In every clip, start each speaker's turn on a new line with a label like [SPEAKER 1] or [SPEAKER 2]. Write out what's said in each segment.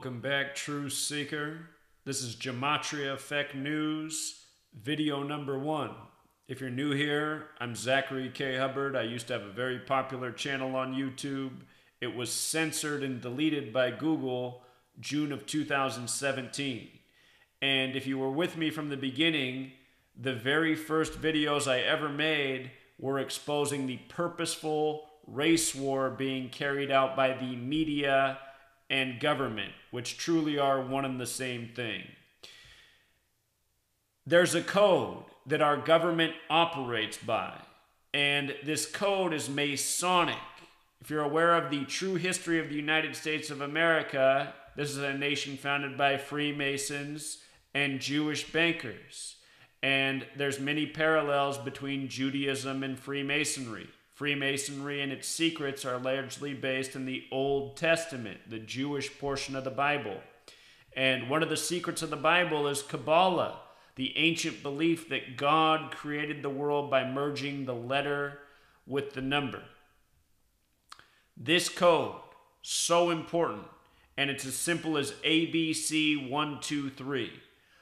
[SPEAKER 1] Welcome back, Truth Seeker. This is Gematria Effect News, video number 1. If you're new here, I'm Zachary K. Hubbard. I used to have a very popular channel on YouTube. It was censored and deleted by Google June of 2017. And if you were with me from the beginning, the very first videos I ever made were exposing the purposeful race war being carried out by the media and government, which truly are one and the same thing. There's a code that our government operates by, and this code is Masonic. If you're aware of the true history of the United States of America, this is a nation founded by Freemasons and Jewish bankers. And there's many parallels between Judaism and Freemasonry. Freemasonry and its secrets are largely based in the Old Testament, the Jewish portion of the Bible. And one of the secrets of the Bible is Kabbalah, the ancient belief that God created the world by merging the letter with the number. This code, so important, and it's as simple as ABC 1, 2, 3.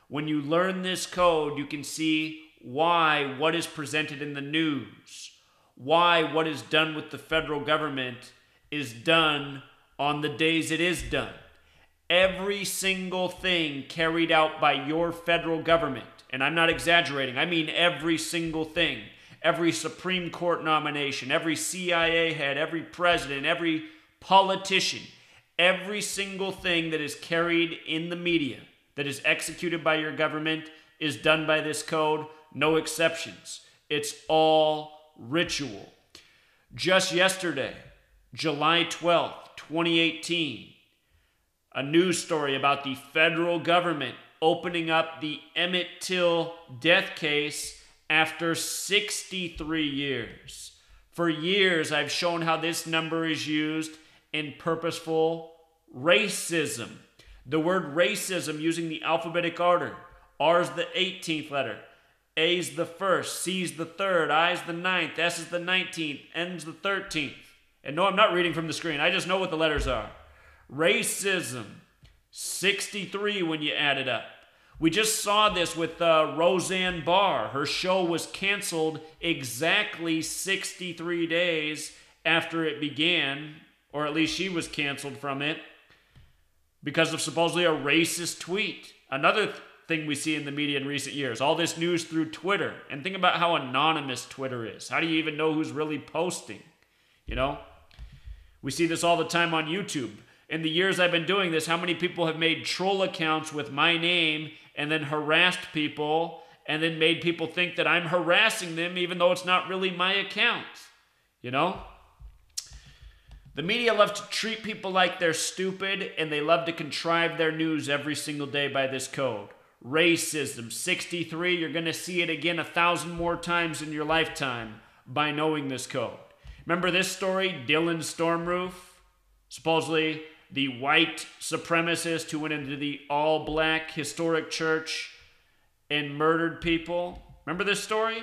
[SPEAKER 1] When you learn this code, you can see why what is presented in the news, why what is done with the federal government is done on the days it is done. Every single thing carried out by your federal government, and I'm not exaggerating, I mean every single thing, every Supreme Court nomination, every CIA head, every president, every politician, every single thing that is carried in the media, that is executed by your government, is done by this code, no exceptions. It's all ritual. Just yesterday, July 12th, 2018, a news story about the federal government opening up the Emmett Till death case after 63 years. For years, I've shown how this number is used in purposeful racism. The word racism using the alphabetic order. R is the 18th letter. A is the 1st, C is the 3rd, I is the 9th, S is the 19th, N is the 13th. And no, I'm not reading from the screen. I just know what the letters are. Racism. 63 when you add it up. We just saw this with Roseanne Barr. Her show was canceled exactly 63 days after it began, or at least she was canceled from it, because of supposedly a racist tweet. Another thing we see in the media in recent years, all this news through Twitter. And think about how anonymous Twitter is. How do you even know who's really posting? You know? We see this all the time on YouTube. In the years I've been doing this, how many people have made troll accounts with my name and then harassed people and then made people think that I'm harassing them even though it's not really my account? You know? The media love to treat people like they're stupid, and they love to contrive their news every single day by this code. Racism, 63, you're going to see it again 1,000 more times in your lifetime by knowing this code. Remember this story, Dylan Stormroof? Supposedly the white supremacist who went into the all-black historic church and murdered people. Remember this story?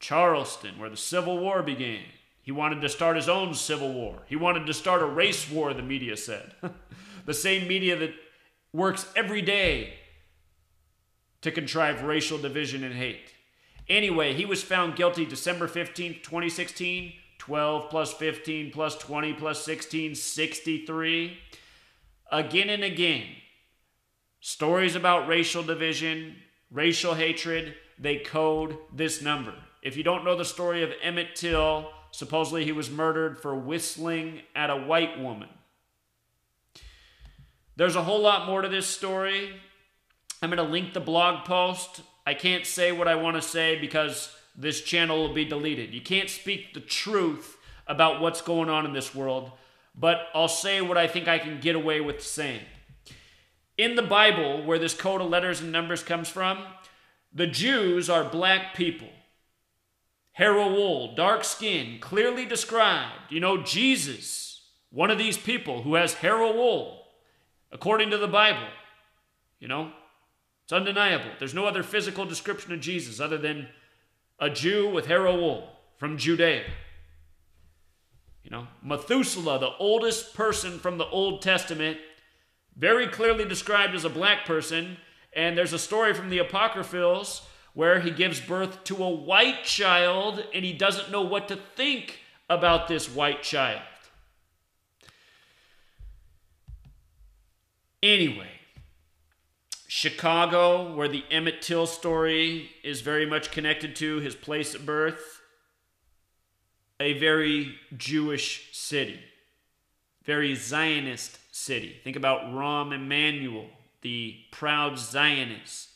[SPEAKER 1] Charleston, where the Civil War began. He wanted to start his own civil war. He wanted to start a race war, the media said. The same media that works every day to contrive racial division and hate. Anyway, he was found guilty December 15th, 2016. 12 plus 15 plus 20 plus 16, 63. Again and again, stories about racial division, racial hatred, they code this number. If you don't know the story of Emmett Till, supposedly he was murdered for whistling at a white woman. There's a whole lot more to this story. I'm going to link the blog post. I can't say what I want to say because this channel will be deleted. You can't speak the truth about what's going on in this world, but I'll say what I think I can get away with saying. In the Bible, where this code of letters and numbers comes from, the Jews are black people. Hair of wool, dark skin, clearly described. You know, Jesus, one of these people who has hair of wool, according to the Bible. You know, it's undeniable. There's no other physical description of Jesus other than a Jew with hair of wool from Judea. You know, Methuselah, the oldest person from the Old Testament, very clearly described as a black person. And there's a story from the Apocryphals where he gives birth to a white child and he doesn't know what to think about this white child. Anyway, Chicago, where the Emmett Till story is very much connected to his place of birth, a very Jewish city, very Zionist city. Think about Rahm Emanuel, the proud Zionist.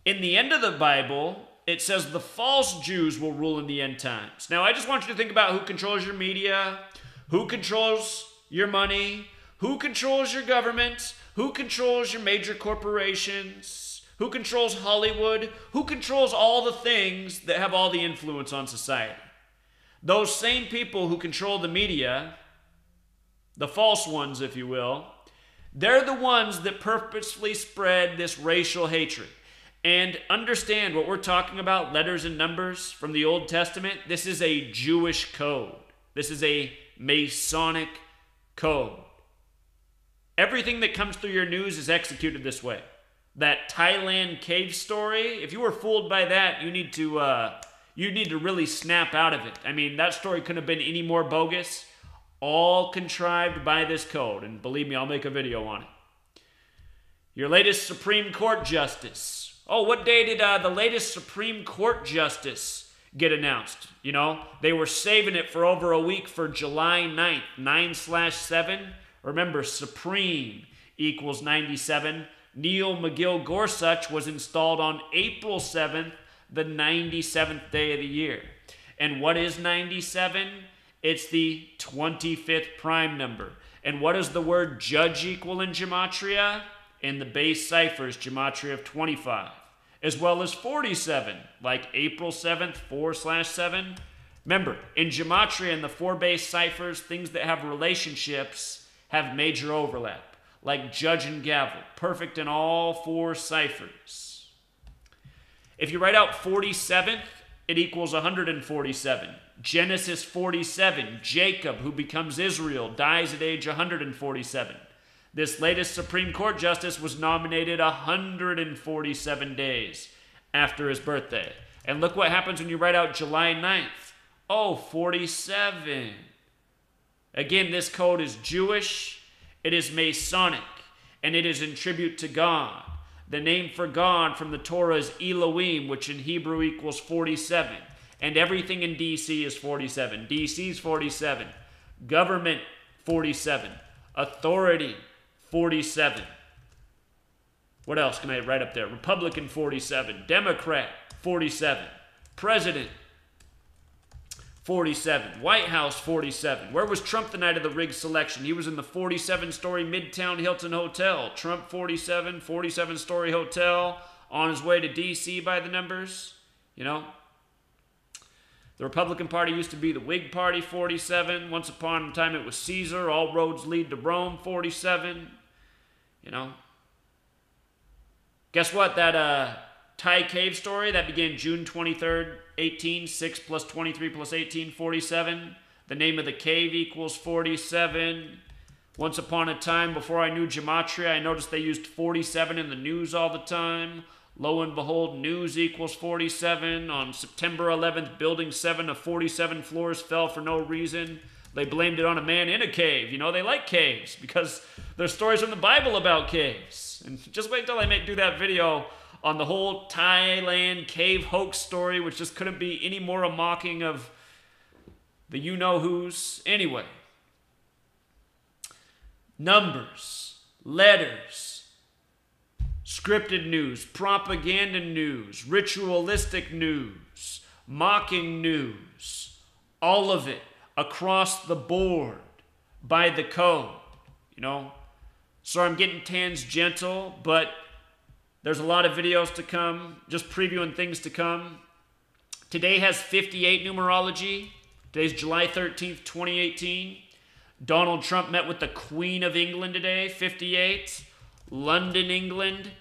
[SPEAKER 1] In the end of the Bible, it says the false Jews will rule in the end times. Now, I just want you to think about who controls your media, who controls your money, who controls your government, who controls your major corporations, who controls Hollywood, who controls all the things that have all the influence on society. Those same people who control the media, the false ones, if you will, they're the ones that purposefully spread this racial hatred. And understand what we're talking about, letters and numbers from the Old Testament. This is a Jewish code. This is a Masonic code. Everything that comes through your news is executed this way. That Thailand cave story, if you were fooled by that, you need to really snap out of it. I mean, that story couldn't have been any more bogus. All contrived by this code. And believe me, I'll make a video on it. Your latest Supreme Court justice. Oh, what day did the latest Supreme Court justice get announced? You know, they were saving it for over a week for July 9th, 9/7. Remember, Supreme equals 97. Neil McGill Gorsuch was installed on April 7th, the 97th day of the year. And what is 97? It's the 25th prime number. And what does the word judge equal in gematria? In the base ciphers, gematria of 25, as well as 47, like April 7th, 4/7. Remember, in gematria, in the 4 base ciphers, things that have relationships have major overlap, like judge and gavel, perfect in all 4 ciphers. If you write out 47th, it equals 147. Genesis 47, Jacob, who becomes Israel, dies at age 147. This latest Supreme Court justice was nominated 147 days after his birthday. And look what happens when you write out July 9th. Oh, 47. Again, this code is Jewish, it is Masonic, and it is in tribute to God. The name for God from the Torah is Elohim, which in Hebrew equals 47. And everything in DC is 47. DC is 47. Government, 47. Authority, 47. What else can I write up there? Republican, 47. Democrat, 47. President, 47. White House, 47. Where was Trump the night of the rigged selection? He was in the 47-story Midtown Hilton Hotel. Trump, 47, 47-story hotel, on his way to D.C. by the numbers. You know? The Republican Party used to be the Whig Party, 47. Once upon a time it was Caesar. All roads lead to Rome, 47. You know? Guess what? That Thai cave story that began June 23rd, 18, 6 plus 23 plus 18, 47. The name of the cave equals 47. Once upon a time, before I knew gematria, I noticed they used 47 in the news all the time. Lo and behold, news equals 47. On September 11th, Building 7 of 47 floors fell for no reason. They blamed it on a man in a cave. You know, they like caves because there's stories from the Bible about caves. And just wait until I do that video on the whole Thailand cave hoax story, which just couldn't be any more a mocking of the you-know-whos. Anyway, numbers, letters, scripted news, propaganda news, ritualistic news, mocking news, all of it across the board by the code, you know. So I'm getting tangential, but there's a lot of videos to come, just previewing things to come. Today has 58 numerology. Today's July 13th, 2018. Donald Trump met with the Queen of England today, 58. London, England,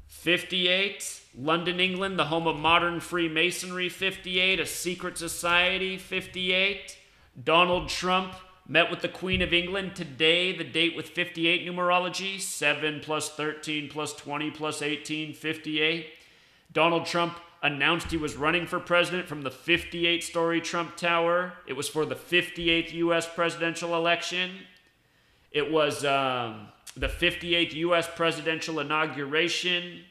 [SPEAKER 1] 58. London, England, the home of modern Freemasonry, 58. A secret society, 58. Donald Trump met with the Queen of England today, the date with 58 numerology, 7 plus 13 plus 20 plus 18, 58. Donald Trump announced he was running for president from the 58-story Trump Tower. It was for the 58th U.S. presidential election. It was the 58th U.S. presidential inauguration.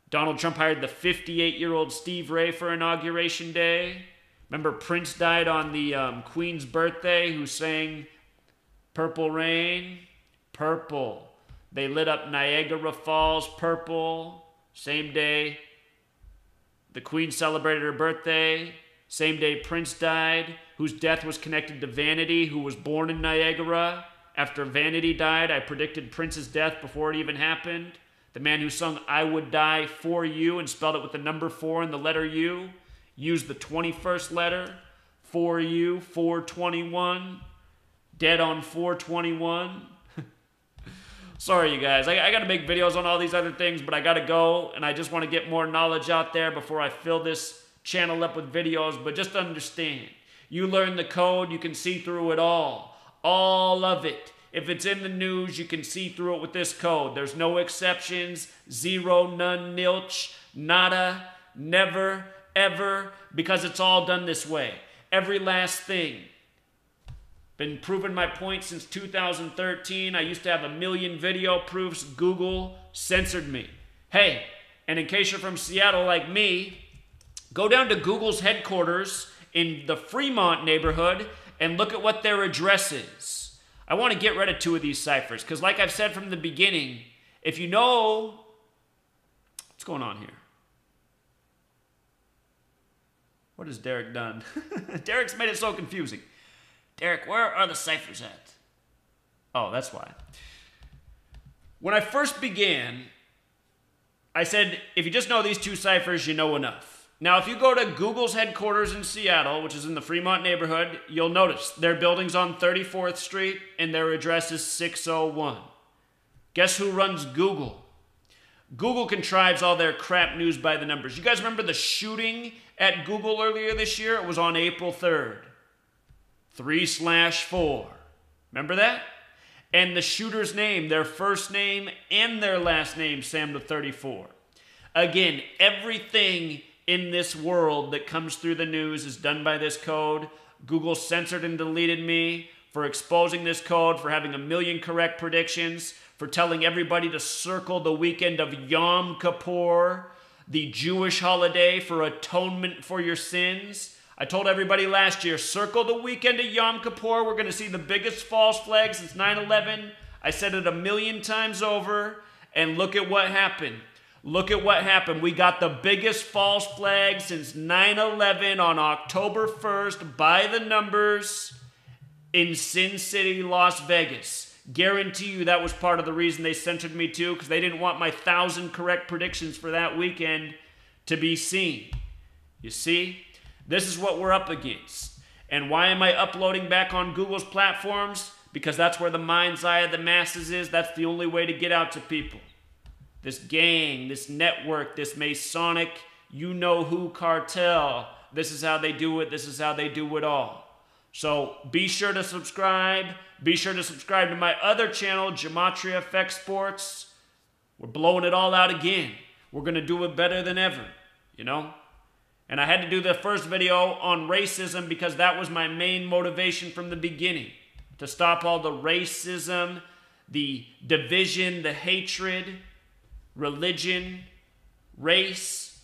[SPEAKER 1] Donald Trump hired the 58-year-old Steve Ray for Inauguration Day. Remember, Prince died on the Queen's birthday, who sang Purple Rain? Purple. They lit up Niagara Falls purple. Same day the Queen celebrated her birthday. Same day Prince died, whose death was connected to Vanity, who was born in Niagara. After Vanity died, I predicted Prince's death before it even happened. The man who sung I Would Die For You and spelled it with the number 4 and the letter U, used the 21st letter, for you, 421, dead on 421. Sorry, you guys. I got to make videos on all these other things, but I got to go, and I just want to get more knowledge out there before I fill this channel up with videos. But just understand, you learn the code, you can see through it all of it. If it's in the news, you can see through it with this code. There's no exceptions, zero, none, nilch, nada, never, ever, because it's all done this way. Every last thing. Been proving my point since 2013. I used to have 1 million video proofs. Google censored me. Hey, and in case you're from Seattle like me, go down to Google's headquarters in the Fremont neighborhood and look at what their address is. I want to get rid of 2 of these ciphers because, like I've said from the beginning, if you know what's going on here. What has Derek done? Derek's made it so confusing. Derek, where are the ciphers at? Oh, that's why. When I first began, I said, if you just know these 2 ciphers, you know enough. Now, if you go to Google's headquarters in Seattle, which is in the Fremont neighborhood, you'll notice their building's on 34th Street and their address is 601. Guess who runs Google? Google contrives all their crap news by the numbers. You guys remember the shooting at Google earlier this year? It was on April 3rd. 3/4. Remember that? And the shooter's name, their first name and their last name, Sam the 34. Again, everything in this world that comes through the news is done by this code. Google censored and deleted me for exposing this code, for having 1 million correct predictions, for telling everybody to circle the weekend of Yom Kippur, the Jewish holiday for atonement for your sins. I told everybody last year, circle the weekend of Yom Kippur. We're going to see the biggest false flag since 9/11. I said it 1 million times over, and look at what happened. Look at what happened. We got the biggest false flag since 9/11 on October 1st by the numbers in Sin City, Las Vegas. Guarantee you that was part of the reason they censored me too, because they didn't want my 1,000 correct predictions for that weekend to be seen. You see? This is what we're up against. And why am I uploading back on Google's platforms? Because that's where the mind's eye of the masses is. That's the only way to get out to people. This gang, this network, this Masonic, you-know-who cartel, this is how they do it. This is how they do it all. So be sure to subscribe. Be sure to subscribe to my other channel, Gematria Effect Sports. We're blowing it all out again. We're going to do it better than ever, you know? And I had to do the first video on racism because that was my main motivation from the beginning. To stop all the racism, the division, the hatred, religion, race.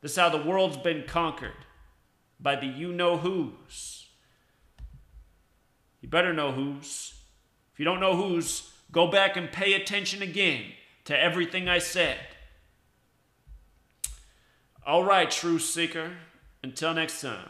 [SPEAKER 1] This is how the world's been conquered. By the you-know-whos. You better know whos. If you don't know whos, go back and pay attention again to everything I said. All right, truth seeker. Until next time.